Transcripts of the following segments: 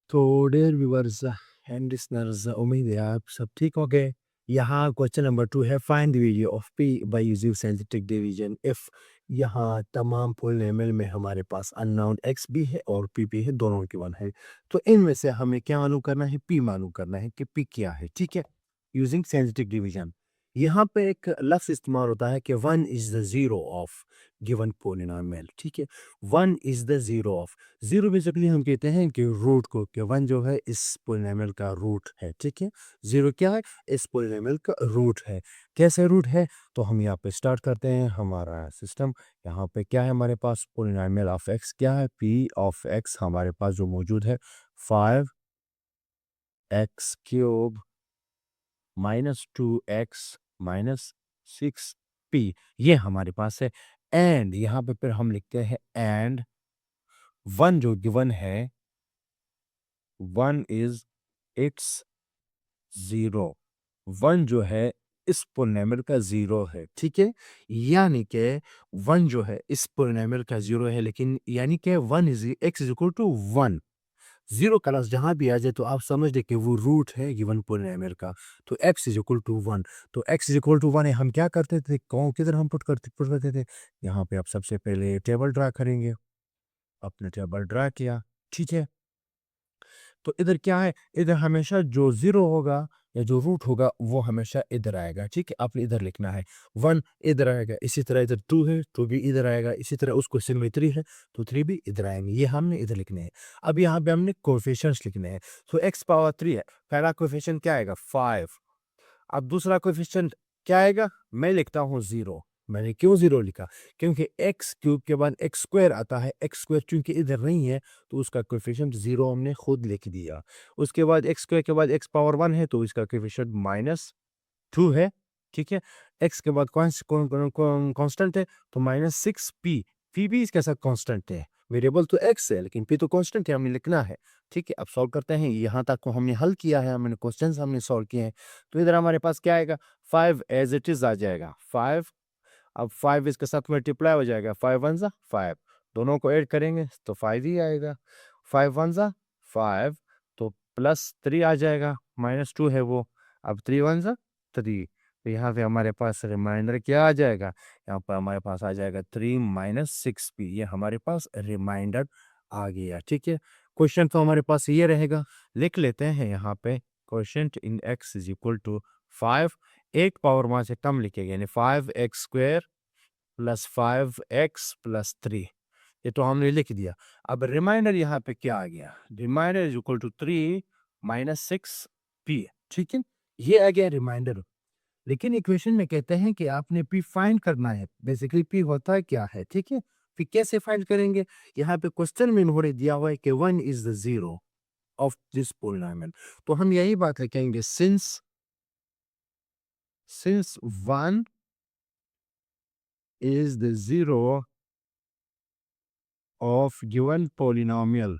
तो dear viewers and listeners, उम्मीद है आप सब ठीक हो गए। यहाँ क्वेश्चन नंबर 2 है, find the value of P by using synthetic division if. यहाँ तमाम पॉलिनोमियल में हमारे पास अननोन एक्स भी है और पी भी है, दोनों गिवन है। तो इनमें से हमें क्या मालूम करना है? पी मालूम करना है कि पी क्या है। ठीक है, यूजिंग सिंथेटिक डिवीजन। यहाँ पे एक लफ्ज इस्तेमाल होता है कि one is the zero of given polynomial. ठीक है, one is the zero of. Zero basically हम कहते हैं कि रूट को, कि वन जो है इस पोलिनोमियल का रूट है। ठीक है, जीरो क्या है? इस पोलिनोमियल का रूट है। कैसे रूट है? तो हम यहाँ पे स्टार्ट करते हैं हमारा सिस्टम। यहाँ पे क्या है हमारे पास? पोलिनोमियल ऑफ एक्स क्या है? पी ऑफ एक्स हमारे पास जो मौजूद है 5x³ -2x -6p, ये हमारे पास है। एंड यहाँ पे फिर हम लिखते हैं एंड वन जो गिवन है, one is it's zero. One जो है इस पोलिनोमियल का जीरो है। ठीक है, यानी कि वन जो है इस पोलिनोमियल का जीरो है, लेकिन यानी कि one is X is equal to one. Zero class जहां भी आ जाए तो आप समझ लें कि वो रूट है गिवन पोलिनोमियल का। तो x is equal to one. तो x is equal to one है, हम क्या करते थे? कौन किधर हम पुट करते थे? यहाँ पे आप सबसे पहले टेबल ड्रा करेंगे। आपने टेबल ड्रा किया, ठीक है। तो इधर क्या है? इधर हमेशा जो ज़ीरो होगा या जो रूट होगा वो हमेशा इधर आएगा। ठीक है, आपने इधर लिखना है। 1 इधर आएगा, इसी तरह इधर 2 है, 2 भी इधर आएगा, इसी तरह उस क्वेश्चन में 3 है, तो 3 भी इधर आएंगे। ये हमने इधर लिखने हैं। अब यहाँ पे हमने कोएफिशिएंट्स लिखने हैं। तो x पावर 3 है, पहला कोएफिशिएंट क्या आएगा? 5। अब दूसरा कोएफिशिएंट क्या आएगा? मैं लिखता हूँ 0। मैंने क्यों 0 लिखा? क्योंकि एक्स क्यूब के बाद एक्स स्क्वायर आता है। एक्स स्क्वायर चूंकि इधर नहीं है तो उसका कोएफिशिएंट 0 हमने खुद लिख दिया। उसके बाद एक्स स्क्वायर के बाद एक्स पावर 1 है तो इसका कोएफिशिएंट -2 है। ठीक है, एक्स के बाद कांस्टेंट है तो -6p। पी भी इसके साथ कांस्टेंट है। वेरिएबल तो एक्स है लेकिन पी तो कांस्टेंट है, हमें लिखना है। ठीक है, अब सॉल्व करते हैं। यहाँ तक को हमने हल किया है, हमने क्वेश्चंस हमने सॉल्व किए हैं। तो इधर हमारे पास क्या आएगा? 5 एज इट इज आ जाएगा 5। अब 5 इसके साथ मल्टीप्लाई हो जाएगा, 5 वन ज़ा 5, दोनों को ऐड करेंगे तो 5 ही आएगा। 5 वन ज़ा 5, तो +3 आ जाएगा, -2 है वो। अब 3 वन ज़ा 3, तो यहाँ पे हमारे पास रिमाइंडर क्या आ जाएगा? यहाँ पर हमारे पास आ जाएगा 3 -6p। ये हमारे पास रिमाइंडर आ गया। ठीक है, क्वेश्चन तो हमारे पास ये रहेगा। लिख लेते हैं यहाँ पे question in x is equal to 5। एक पावर वहां से कम लिखेंगे, यानी 5x² + 5x + 3। ये तो हमने लिख दिया। अब रिमाइंडर यहाँ पे क्या आ गया? Reminder is equal to 3 -6p। ठीक है, ये आ गया रिमाइंडर। लेकिन इक्वेशन में कहते हैं कि आपने पी फाइंड करना है। बेसिकली पी होता क्या है? ठीक है, पी कैसे फाइंड करेंगे? यहाँ पे क्वेश्चन में इन्होंने दिया हुआ है कि one is the zero of this polynomial. तो हम यही बात है कहेंगे, since one is the zero of given polynomial,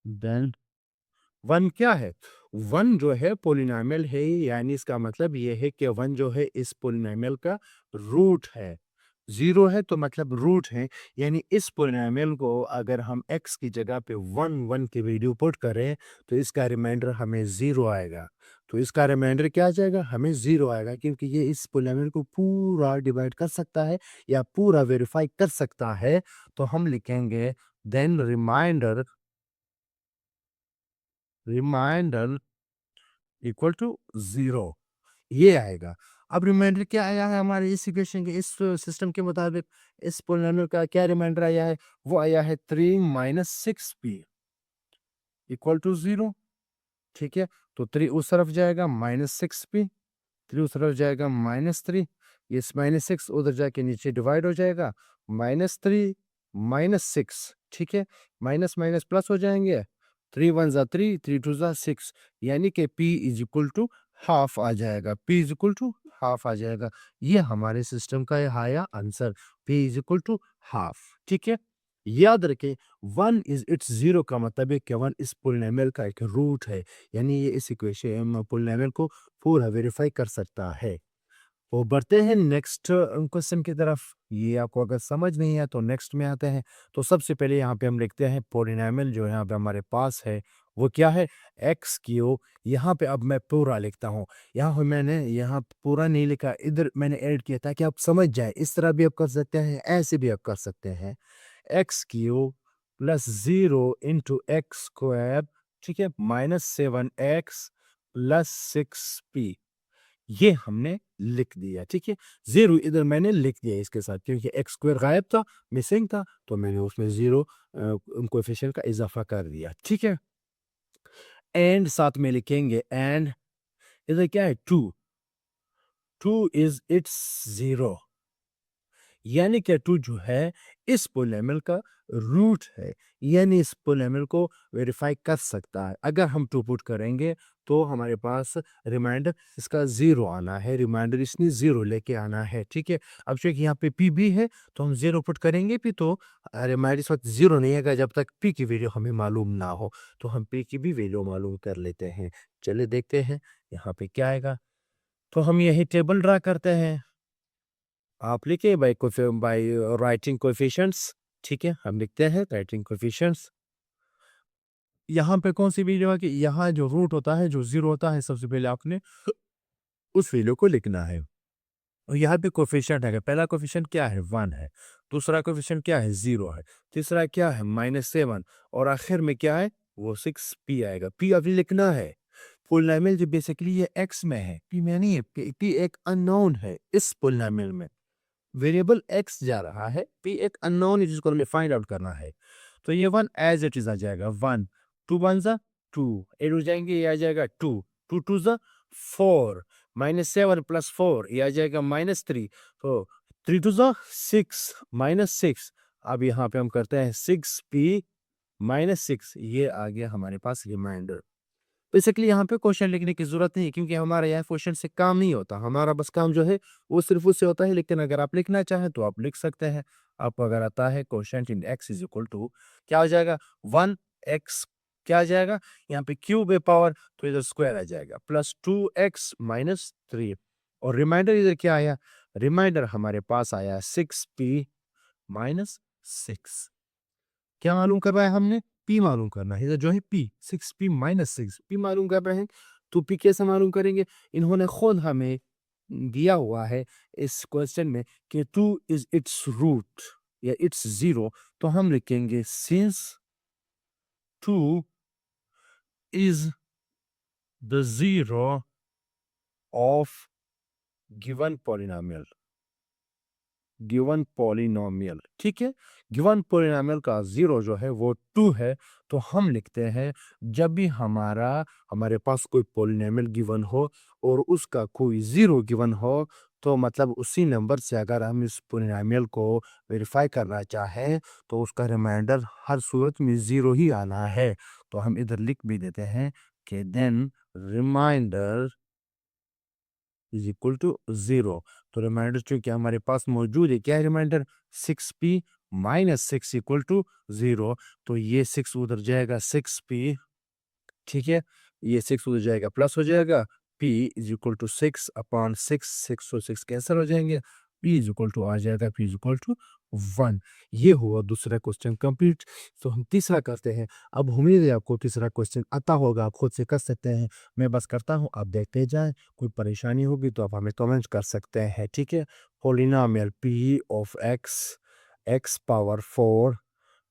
then one क्या है? वन जो है पोलिनोमियल है, यानी इसका मतलब ये है कि वन जो है इस पोलिनोमियल का रूट है। जीरो है तो मतलब रूट है, यानी इस पोलिनोमियल को अगर हम एक्स की जगह पे वन वन की वैल्यू पुट करें तो इसका रिमाइंडर हमें जीरो आएगा। तो इसका रिमाइंडर क्या आ जाएगा? हमें जीरो आएगा, क्योंकि ये इस पोलिनोमियल को पूरा डिवाइड कर सकता है या पूरा वेरीफाई कर सकता है। तो हम लिखेंगे then reminder equal to zero, ये आएगा। अब रिमाइंडर क्या आया है हमारे इस इक्वेशन के, इस सिस्टम के मुताबिक? इस पोलिनोमियल का क्या रिमाइंडर आया है? वो आया है 3 -6p इक्वल टू जीरो। ठीक है, तो 3 उस तरफ जाएगा, -6p, 3 उस तरफ जाएगा, -3, ये -6 उधर जाके नीचे डिवाइड हो जाएगा, -3 -6। ठीक है, माइनस माइनस प्लस हो जाएंगे, 3 वन ज़ा 3, 3 टू ज़ा 6, यानी कि p is equal to half आ जाएगा। p is equal to half आ जाएगा। ये हमारे सिस्टम का आया answer, p is equal to half. ठीक है, याद रखें, वन इज इट्स जीरो का मतलब है कि वन इस पोलिनोमियल का एक रूट है, यानी ये इस इक्वेशन पोलिनोमियल को पूरा वेरीफाई कर सकता है। वो बढ़ते हैं नेक्स्ट क्वेश्चन की तरफ। ये आपको अगर समझ नहीं है तो नेक्स्ट में आते हैं। तो सबसे पहले यहाँ पे हम लिखते हैं पॉलिनॉमियल जो यहाँ पे हमारे पास है वो क्या है, एक्स क्यू। यहाँ पे अब मैं पूरा लिखता हूँ। मैंने यहाँ पूरा नहीं लिखा, इधर मैंने ऐड किया ताकि आप समझ जाए। इस तरह भी आप कर सकते हैं, ऐसे भी आप कर सकते हैं। X Q plus 0 into x² ठीक है, -7x प्लस 6p। ये हमने लिख दिया, ठीक है। 0 इधर मैंने लिख दिया इसके साथ क्योंकि एक्स स्क्वायर गायब था, मिसिंग था, तो मैंने उसमें 0 कोएफ़िशिएंट का इज़ाफ़ा कर दिया, ठीक है। एंड साथ में लिखेंगे एंड इधर क्या है 2, 2 इज़ इट्स 0। यानी कि 2 जो है इस पोलेमल का रूट है, यानी इस पोलेमल को वेरीफाई कर सकता है। अगर हम 2 पुट करेंगे तो हमारे पास रिमाइंडर इसका 0 आना है, रिमाइंडर इसने 0 लेके आना है, ठीक है। अब चूँकि यहाँ पे पी भी है तो हम 0 पुट करेंगे भी तो रिमाइंडर इस वक़्त 0 नहीं आएगा जब तक पी की वैल्यू हमें मालूम ना हो। तो हम पी की भी वैल्यू मालूम कर लेते हैं। चलिए देखते हैं यहाँ पे क्या आएगा। तो हम यही टेबल ड्रा करते हैं। आप लिखिए बाय राइटिंग कोएफिशिएंट्स, ठीक है, हम लिखते हैं राइटिंग कोएफिशिएंट्स। यहाँ पे कौन सी वैल्यू है कि यहाँ जो रूट होता है, जो 0 होता है, सबसे पहले आपने उस वैल्यू को लिखना है। और यहाँ पे कोएफिशिएंट है, पहला कोएफिशिएंट क्या है 1 है, दूसरा कोएफिशिएंट क्या है 0 है, तीसरा क्या है -7 और आखिर में क्या है वो 6p आएगा। p अभी लिखना है। पॉलिनॉमियल जो बेसिकली ये x में है, p में नहीं है। p एक अननोन है इस पॉलिनॉमियल में। वेरिएबल x जा रहा है, p एक अननोन है जिसको हमें फाइंड आउट करना है। तो ये 1 एज इट इज आ जाएगा 1, 2 1 जा 2, ऐड हो जाएंगे, ये आ जाएगा 2, 2 2 जा 4, -7 प्लस 4 ये आ जाएगा -3, तो 3 2 जा 6, -6। अब यहाँ पे हम करते हैं 6p -6, ये आ गया हमारे पास रिमाइंडर। बेसिकली यहाँ पे क्वेश्चन लिखने की ज़रूरत नहीं है क्योंकि हमारे यहाँ क्वेश्चन से काम नहीं होता। हमारा बस काम जो है वो सिर्फ़ उससे होता है, लेकिन अगर आप लिखना चाहें तो आप लिख सकते हैं। आपको अगर आता है quotient in x is equal to क्या हो जाएगा 1x क्या आ जाएगा यहाँ पे क्यूब है पावर तो इधर स्क्वायर आ जाएगा प्लस 2x माइनस 3 और रिमाइंडर इधर क्या आया? रिमाइंडर हमारे पास आया 6p माइनस 6। क्या मालूम करना है हमने? पी मालूम करना है। इधर जो है पी 6p माइनस 6 पी मालूम कर रहे हैं। तो पी कैसे मालूम करेंगे? इन्होंने खुद हमें दिया हुआ है इस क्वेश्चन में कि 2 इज इट्स रूट या इट्स 0, तो हम लिखेंगे since 2 is the 0 of given polynomial, given polynomial, ठीक है। गिवन पॉलिनोमियल का 0 जो है वो 2 है। तो हम लिखते हैं जब भी हमारे पास कोई पॉलिनोमियल गिवन हो और उसका कोई 0 गिवन हो, तो मतलब उसी नंबर से अगर हम इस पॉलिनोमियल को वेरीफाई करना चाहें तो उसका रिमाइंडर हर सूरत में 0 ही आना है। तो हम इधर लिख भी देते हैं कि then reminder is equal to 0। तो रिमाइंडर चूंकि हमारे पास मौजूद है, क्या है reminder 6p minus 6 equal to 0। तो ये 6 उधर जाएगा 6p, ठीक है। ये 6 उधर जाएगा प्लस हो जाएगा, p is equal to 6 upon 6, 6 और 6 कैंसिल हो जाएंगे, p इज इक्वल टू आ जाएगा p इज इक्वल टू 1। ये हुआ दूसरा क्वेश्चन कंप्लीट। तो हम तीसरा करते हैं। अब उम्मीद है आपको तीसरा क्वेश्चन आता होगा, आप खुद से कर सकते हैं। मैं बस करता हूँ, आप देखते जाएं। कोई परेशानी होगी तो आप हमें कमेंट कर सकते हैं, ठीक है। Polynomial p of x x power 4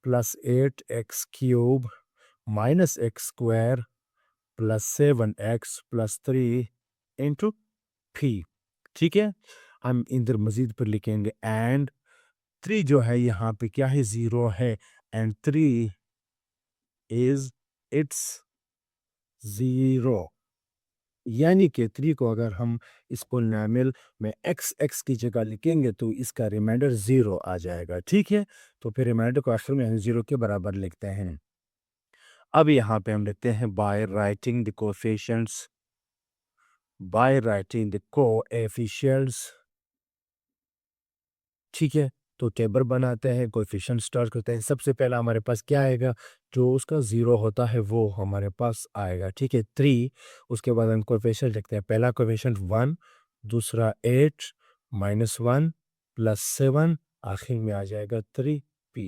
plus 8x cube minus x square plus 7x plus 3 into p, ठीक है। हम इधर मजीद पर लिखेंगे एंड 3 जो है यहाँ पे क्या है 0 है एंड 3 इज इट्स 0। यानी कि 3 को अगर हम इस पॉलिनोमियल में x x की जगह लिखेंगे तो इसका रिमाइंडर 0 आ जाएगा, ठीक है। तो फिर रिमाइंडर को आखिर में हम 0 के बराबर लिखते हैं। अब यहाँ पे हम लिखते हैं by writing the coefficients, by writing the coefficients, ठीक है। तो टेबल बनाते हैं, कोएफिशिएंट स्टार्ट करते हैं। सबसे पहला हमारे पास क्या आएगा? जो उसका 0 होता है वो हमारे पास आएगा, ठीक है 3। उसके बाद हम कोएफिशिएंट लिखते हैं। पहला कोएफिशिएंट 1, दूसरा 8 माइनस 1 प्लस 7 आखिर में आ जाएगा 3p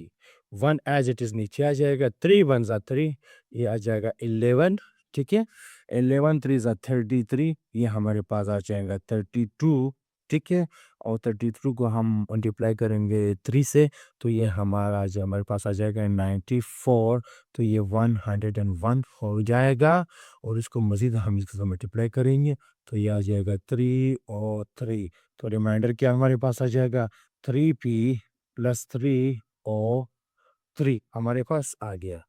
1 एज इट इज नीचे आ जाएगा 3 1 जा 3 ये आ जाएगा 11 ठीक है 11 3 जा 33 ये हमारे पास आ जाएगा 32 ठीक है और 32 को हम मल्टीप्लाई करेंगे 3 से तो ये हमारे पास आ जाएगा 94 तो ये 101 हो जाएगा और इसको मज़ीद हम इसके साथ मल्टीप्लाई करेंगे तो ये आ जाएगा 3 और 3 तो रिमाइंडर क्या हमारे पास आ जाएगा 3p प्लस 3 और 3 हमारे पास आ गया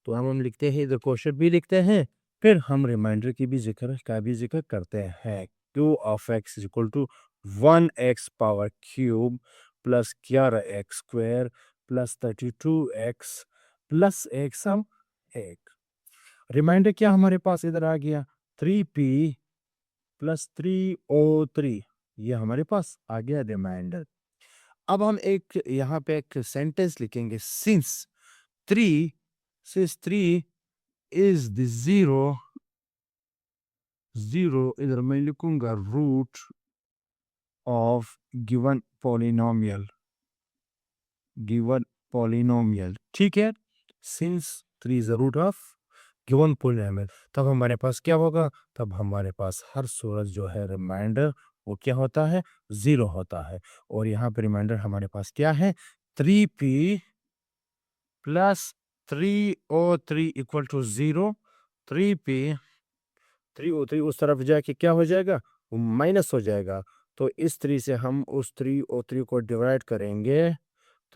तो हम लिखते हैं इधर क्वेश्चन भी लिखते हैं फिर हम रिमाइंडर की भी जिक्र करते हैं q of x is equal to 1x power cube plus 11x square plus 32x plus एक सम एक रिमाइंडर क्या हमारे पास इधर आ गया 3p प्लस 3 ये हमारे पास आ गया रिमाइंडर अब हम एक यहाँ पे एक सेंटेंस लिखेंगे since 3 is the zero इधर मैं लिखूंगा रूट ऑफ गिवन पॉलिनोमियल ठीक है since 3 is the root of given polynomial तब हमारे पास क्या होगा तब हमारे पास हर सूरत जो है रिमाइंडर वो क्या होता है 0 होता है और यहाँ पे रिमाइंडर हमारे पास क्या है 3p प्लस 3 और 3 इक्वल टू 0 3p 3 और 3 उस तरफ जाके क्या हो जाएगा वो माइनस हो जाएगा तो इस 3 से हम उस 3 और 3 को डिवाइड करेंगे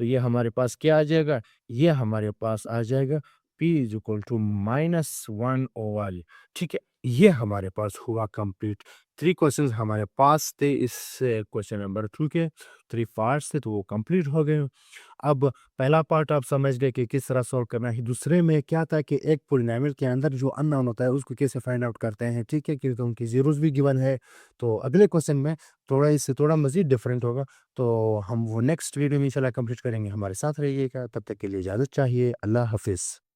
तो ये हमारे पास क्या आ जाएगा ये हमारे पास आ जाएगा p इज इक्वल टू -1 ओवल ठीक है ये हमारे पास हुआ कंप्लीट 3 क्वेश्चंस हमारे पास थे इस क्वेश्चन नंबर 2 के 3 पार्ट्स थे तो वो कंप्लीट हो गए अब पहला पार्ट आप समझ गए कि किस तरह सॉल्व करना है दूसरे में क्या था कि एक पॉलिनोमियल के अंदर जो अननोन होता है उसको कैसे फाइंड आउट करते हैं ठीक है कि तो उनकी जीरोस भी गिवन है तो अगले क्वेश्चन में थोड़ा इससे थोड़ा मजीद डिफरेंट होगा तो हम वो नेक्स्ट वीडियो में इंशाल्लाह कंप्लीट करेंगे हमारे साथ रहिएगा तब तक के लिए इजाज़त चाहिए अल्लाह हाफिज़